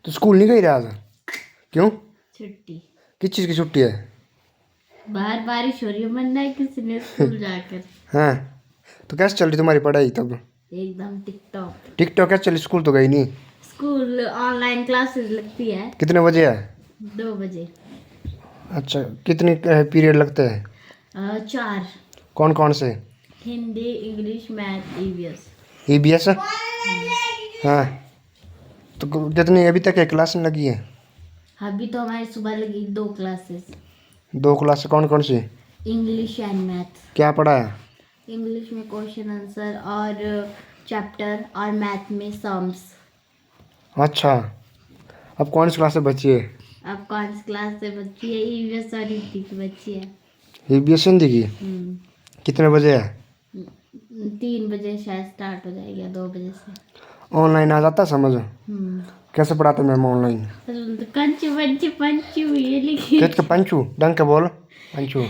तो स्कूल नहीं गई रहा आज? क्यों? छुट्टी। किस चीज़ की छुट्टी है? बाहर बारिश हो रही है, मन नहीं किसी ने स्कूल जाकर। हाँ, तो कैसे चल रही तुम्हारी पढ़ाई तब? एकदम टिकटॉक। टिकटॉक कैसे चली? स्कूल तो गई नहीं। स्कूल ऑनलाइन क्लासेस लगती है कितने बजे है? 2 बजे। अच्छा, कितने पीरियड लगते हैं? 4। कौन कौन से? Hindi, English, math, EVS. EBS? हाँ, तो कितनी अभी तक एक क्लास में लगी है? अभी तो हमारी सुबह लगी 2 क्लासेस। 2 क्लास कौन कौन सी? English and math. क्या पढ़ा है? इंग्लिश में क्वेश्चन आंसर और चैप्टर, और मैथ में सम्स। अच्छा, अब कौन सी क्लास से बची है? अब कौन सी क्लास से बच्ची है? ईवीएस और हिंदी की बच्ची है। ईबीएस हिंदी की? कितने बजे है? 3 बजे शायद स्टार्ट हो जाएगी, या 2 बजे से। ऑनलाइन आ जाता है समझ? हम्म। कैसे पढ़ाते मैम ऑनलाइन? कंचू पंचू पंचू ये लिखी। कहते के पंचू ढंग के बोल। पंचू?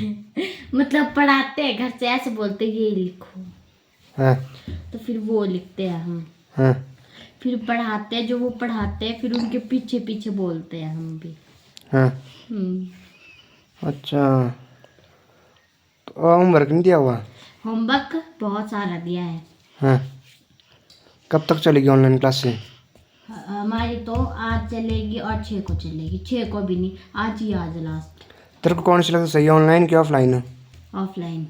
मतलब पढ़ाते हैं, घर से ऐसे बोलते हैं ये लिखो, हाँ तो फिर वो लिखते हैं हम। हाँ। फिर पढ़ाते हैं, जो वो पढ़ाते हैं फिर उनके पीछे पीछे बोलते हैं हम भी। हाँ। अच्छा, तो होमवर्क नहीं दिया हुआ? होमवर्क बहुत सारा दिया है। हाँ, कब तक चलेगी ऑनलाइन क्लास से? हमारी तो आज चलेगी और 6 को चलेगी। 6 को भी नहीं, आज ही, आज लास्ट। तेरे को कौन सी लगता सही है, ऑनलाइन क्या ऑफलाइन? ऑफलाइन।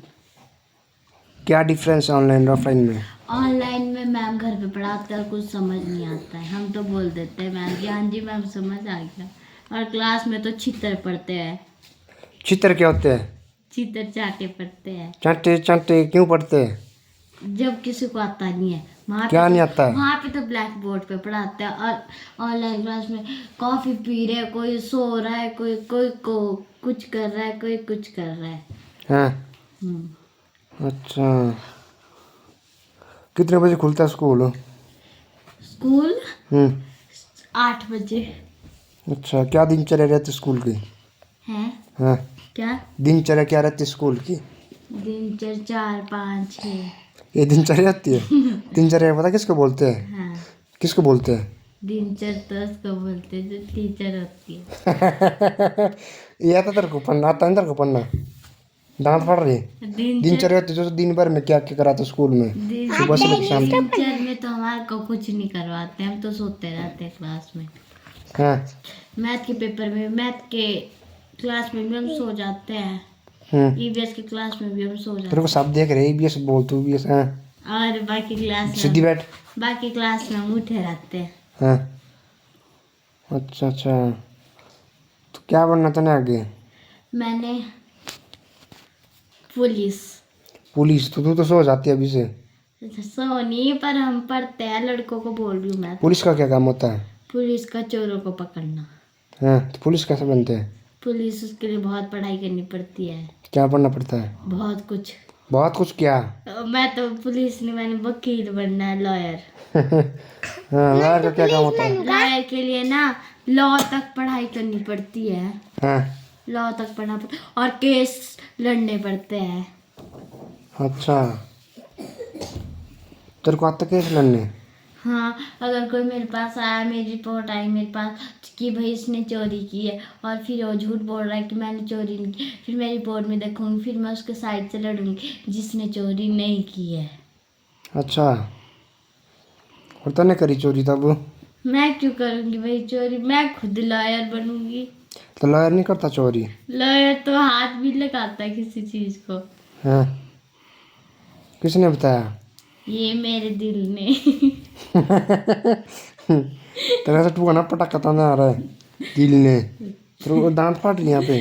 क्या डिफरेंस है ऑनलाइन और ऑफलाइन में? ऑनलाइन में मैम घर पे पढ़ाते हैं, कुछ समझ नहीं आता है, हम तो बोल देते हैं मैम जी हाँ जी मैम समझ आ गया। और क्लास में तो छितर पढ़ते हैं। चित्र क्या होते हैं? चितर चाटे पढ़ते हैं। चांटे चांटे क्यों पढ़ते हैं? जब किसी को आता नहीं है वहाँ क्या पे नहीं तो आता है? वहाँ पे तो ब्लैक बोर्ड पे पढ़ाते हैं, और ऑनलाइन क्लास में कॉफी पी रहे हैं, कोई सो रहा है, कोई कोई को कुछ कर रहा है, कोई कुछ कर रहा है। हाँ। हम्म। अच्छा, कितने बजे खुलता है स्कूल? स्कूल हम्म। 8 बजे। अच्छा, क्या दिनचर्या रहती स्कूल की? है हाँ, क्या? दिनचर्या क्या रहती स्कूल की? दिनचर्या 4 5 6। ये दिनचर्या रहती है? दिनचर्या पता किसको बोलते हैं? हाँ, किसको बोलते हैं? दिनचर्या तो उसको बोलते हैं जो टीचर होती है। ये आता तेरे को पढ़ना? आता है तेरे को पढ़ना? दांत पड़ रही है? दिनचर्या होती है जो दिन भर में क्या क्या कराते स्कूल में, सुबह से लेकर शाम तक। दिनचर्या में तो हमारे को कुछ नहीं करवाते, हम तो सोते रहते हैं क्लास में। हाँ। मैथ के पेपर में, मैथ के क्लास में भी हम सो जाते हैं। ईवीएस की क्लास में भी हम सो जाते तेरे को सब देख रहे ईबीएस बोल, तू बीएस? हाँ, हैं। और सीधी बैठ। बाकी क्लास में हम उठे रहते हैं। हाँ। अच्छा अच्छा, तो क्या बनना था ना आगे? मैंने पुलिस। पुलिस? तो तू तो सो जाती है अभी से। सोनी पर हम पढ़ते हैं, लड़कों को बोल रही हूँ मैं तो। पुलिस का क्या काम होता है? पुलिस का चोरों को पकड़ना। हाँ, तो पुलिस कैसे बनते हैं? पुलिस, उसके लिए बहुत पढ़ाई करनी पड़ती है। क्या पढ़ना पड़ता है? बहुत कुछ। बहुत कुछ? क्या? मैं तो पुलिस नहीं, मैंने वकील बनना है, लॉयर। हाँ, लॉयर का क्या काम होता है? लॉयर के लिए ना लॉ तक पढ़ाई करनी पड़ती है। हाँ। लॉ तक पढ़ना पड़ता और केस लड़ने पड़ते हैं। अच्छा, तेरे को आता केस लड़ने? हाँ, अगर कोई मेरे पास आया, मेरी रिपोर्ट आई मेरे पास कि भाई इसने चोरी की है, और फिर वो झूठ बोल रहा है कि मैंने चोरी नहीं की, फिर मैं रिपोर्ट में देखूंगी, फिर मैं उसके साइड से लड़ूंगी जिसने चोरी नहीं की है। अच्छा, और तने करी चोरी तब? मैं क्यों करूंगी भाई चोरी? मैं खुद लॉयर बनूंगी। तो लॉयर नहीं करता चोरी? लॉयर तो हाथ भी लगाता है किसी चीज को। हाँ, किसने बताया? ये मेरे दिल ने। तेरा से टू ना पटाखा था ना आ रहा है दिल ने। तेरे को दांत फाट रही यहाँ पे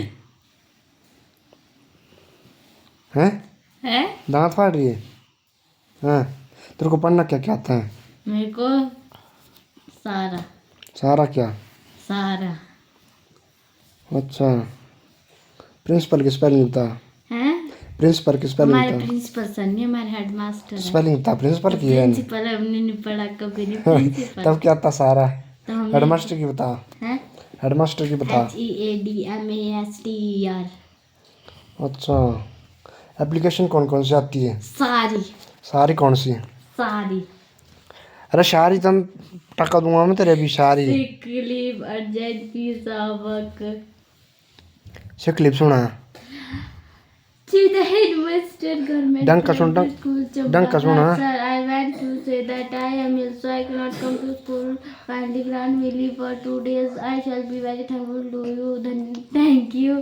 हैं? है? दांत फाट रही है? हाँ, तेरे को पढ़ना क्या क्या आता है? मेरे को सारा। सारा क्या? सारा। अच्छा, प्रिंसिपल की स्पेलिंग बता। है? प्रिंसिपल की स्पेलिंग हमारे बता। प्रिंसिपल सर नहीं, हमारे हेडमास्टर है। स्पेलिंग बता प्रिंसिपल की है। प्रिंसिपल हमने नहीं पढ़ा कभी, नहीं प्रिंसिपल। तब क्या आता सारा? तो हमने हेडमास्टर की बता। है हेडमास्टर की बता। HEADMASTER। अच्छा, एप्लीकेशन कौन कौन सी आती है? सारी। सारी कौन सी? सारी। अरे शायरी तम टक्का दूंगा मैं तेरे भी शायरी sick leave urgent visa work से क्लिप सुना to the headmaster government डंक का सुन primary school डंक का सुना Sir, I want to say that I am ill, so I cannot come to school. Kindly grant me leave for 2 days. I shall be very thankful to you. Then thank you.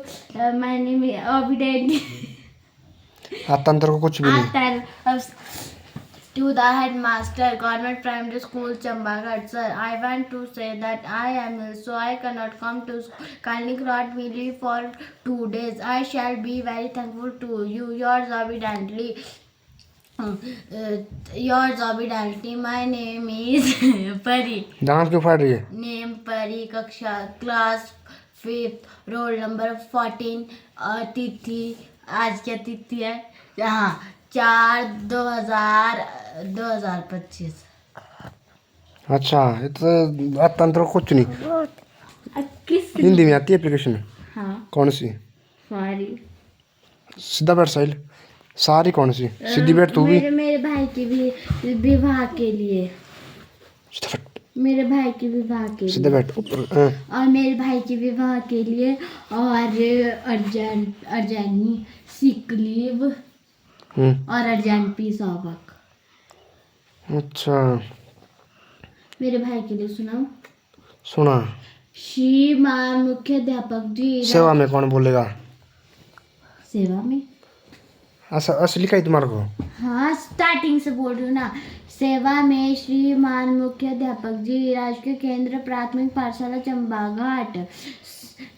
My name is Obident. आता अंदर को कुछ भी नहीं To the headmaster, Government Primary School, Chambaghat. Sir, I want to say that I am ill, so I cannot come to school. Kindly grant me leave for 2 days. I shall be very thankful to you. Yours obediently. Yours obediently. My name is Pari. दांत क्यों फाड़ रही है Name Pari. Kaksha class 5th. Roll number 14. तिथि आज क्या तिथि है? हाँ 4/2025. अच्छा ये तो आता अंदर को कुछ नहीं किस हिंदी में आती है एप्लीकेशन हाँ कौन सी सॉरी सीधा बैठ साहिल सारी कौन सी सीधी बैठ तू भी मेरे भाई के भी विवाह के लिए सीधा बैठ मेरे भाई के विवाह के सीधा लिए बैठ ऊपर हाँ। और मेरे भाई के विवाह के लिए और अर्जेंटनी सिक लीव और अर्जेंट पीस ऑफ अच्छा मेरे भाई के लिए सुनाओ सुना श्रीमान मुख्याध्यापक जी सेवा में कौन बोलेगा सेवा में असली का ही तुम्हारे को हाँ स्टार्टिंग से बोल रही हूँ ना सेवा में श्रीमान मुख्याध्यापक जी राजकीय केंद्र प्राथमिक पाठशाला चंबाघाट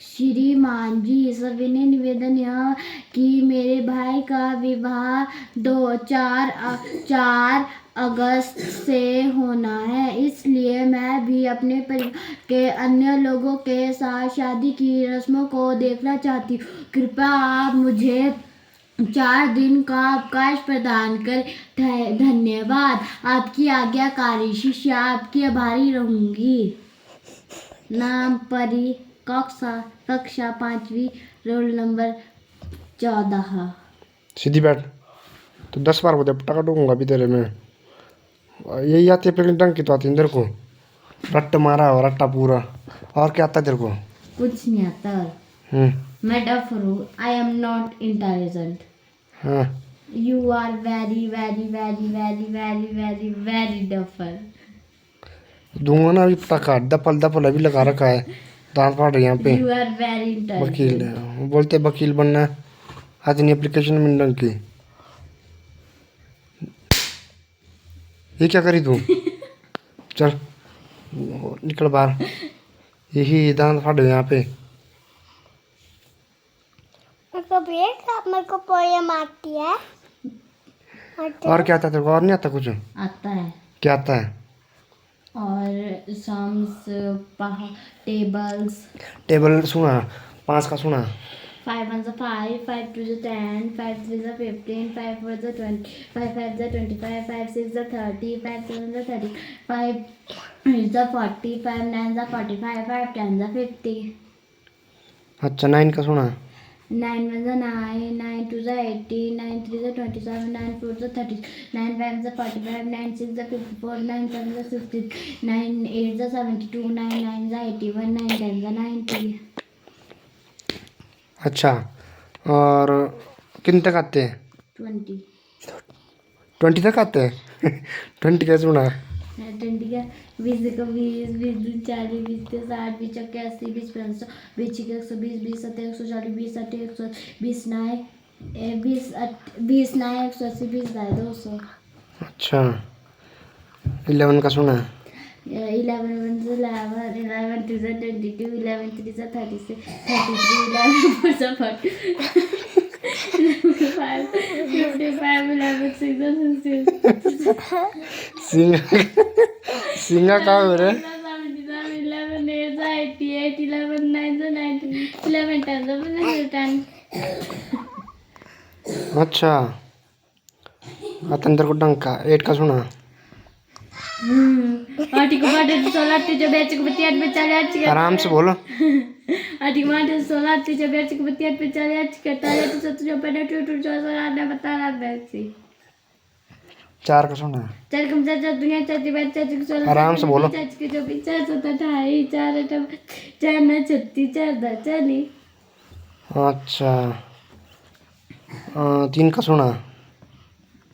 श्रीमान जी सविनय निवेदन यह कि मेरे भाई का विवाह 4 अगस्त से होना है इसलिए मैं भी अपने परिवार के अन्य लोगों के साथ शादी की रस्मों को देखना चाहती हूँ कृपया आप मुझे 4 दिन का अवकाश प्रदान कर धन्यवाद आपकी आज्ञाकारी शिष्या आपकी आभारी रहूंगी नाम परी कक्षा 5वीं रोल नंबर 14 सीधी बैठ तो 10 बार बोलते टका डूंगा भी तेरे में यही आती है लेकिन डंक की तो आती है तेरे को रट्टा मारा और रट्टा पूरा और क्या आता है तेरे को कुछ नहीं आता मैं डफर हूँ आई एम नॉट इंटेलिजेंट हाँ you are very very very very very very very duffer दूंगा ना अभी टका दफल दफल अभी लगा रखा है दांत फाड़ रही है यहाँ पे यू आर वेरी इंटेलिजेंट वकील बोलते वकील बनना है आज नहीं एप्लीकेशन में डंक की ये क्या करी तू चल निकल बाहर यही दांत फाड़ रहे यहाँ पे मेरे को पोएम आती है और क्या आता है तेरे को और नहीं आता कुछ आता है क्या आता है और सम्स टेबल्स टेबल सुना 5 का सुना 5 1 5 5 2 10 5 3 15 5 4 20 5 5 25 5 6 30 5 7 30 5 8 40 5 9 45 5 10 50 अच्छा 9 का सुना 9 1 9 9 2 18 9 3 27 9 4 30 9 5 45 9 6 54 9 7 60 9 8 72 9 9 81 9 10 90 अच्छा और किन तक आते हैं 20 तक आते हैं 20 कैसे सुना 20 का 20 का 20 20 40 20 के 60 20 के 80 20 500 20 के 120 20 7 140 20 8 120 9 20 9 180 20 200 अच्छा 11 का सुना 11 1 11 11 2 22 11 3 36 33 11 4 40 55 11 6 सिंगा का हो रहा है 11 8 88 11 9 90 11 10 अच्छा अंदर को डंका 8 का सुना आर्टिकल 16 जो बैच को 32 पे चले आज आराम से बोलो आर्टिकल 16 जो बैच को 32 पे चले आज करता है तो 7 जो पे टू टू जो 8 बता रहा बैच से 4 का सुना। चार कम चार चार दुनिया चार बार चार चौक 16 आराम से बोलो। चार के 24 4 7 28 4 8 4 9 36 4 10 40। अच्छा 3 का सुना।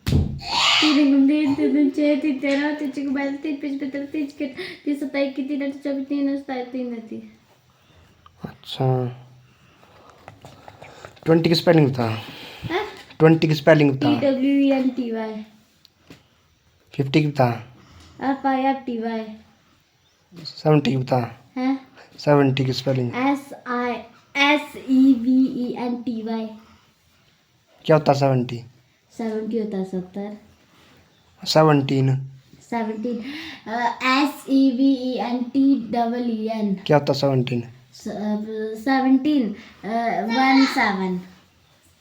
3 गुम 3 3 6 3 13 3 6 12 3 5 15 30 के 30 27 की 3 8 24 3 27 3 30। अच्छा 20 की स्पेलिंग बता। हाँ 20 की स्पेलिंग बता। TWENTY 50 की बता। FIFTY 70 की बता। हैं 70 की स्पेलिंग SISEVENTY। क्या होता है 70? 70 होता है 70। 17 17 SEVENTEEN। क्या होता है 17? 17 17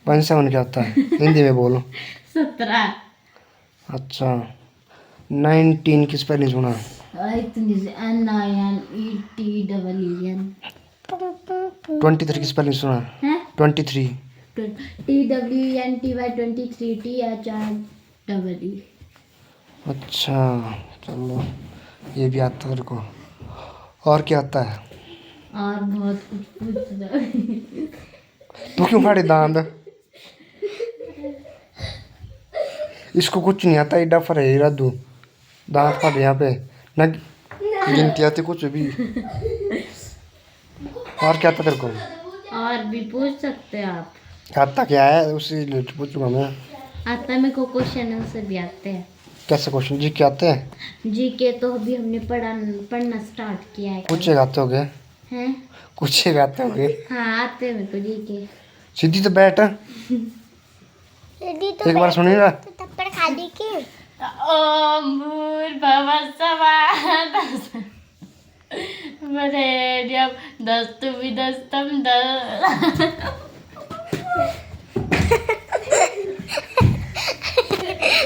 17 क्या होता है? हिंदी में बोलो। 17। अच्छा 19 की स्पेलिंग सुना। इतनी से NINETEEN 23 की स्पेलिंग सुना। हैं 23 TWENTY 23 THREE। अच्छा चलो ये भी आता है तेरे को। और क्या आता है? और बहुत कुछ पूछ रहा। तू क्यों फाड़े दांत? इसको कुछ नहीं आता, एडा फर है रादू। दांत फाड़े यहाँ पे ना, गिनती आती कुछ भी। और क्या आता तेरे को? और भी पूछ सकते हैं आप। आता क्या है उसी पूछूंगा मैं। आता है मेरे को क्वेश्चन से भी आते हैं। कैसे क्वेश्चन जी क्या आते हैं? जीके तो अभी हमने पढ़ना स्टार्ट किया है। कुछ गाते हो गए? हैं कुछ गाते हो गए? हाँ आते हैं मेरे को जीके। सीधी तो बैठ। एक बार सुनी ना। थप्पड़ खा दी की ओम भूर्भुवस्सुः वरेण्यं 10 तम 10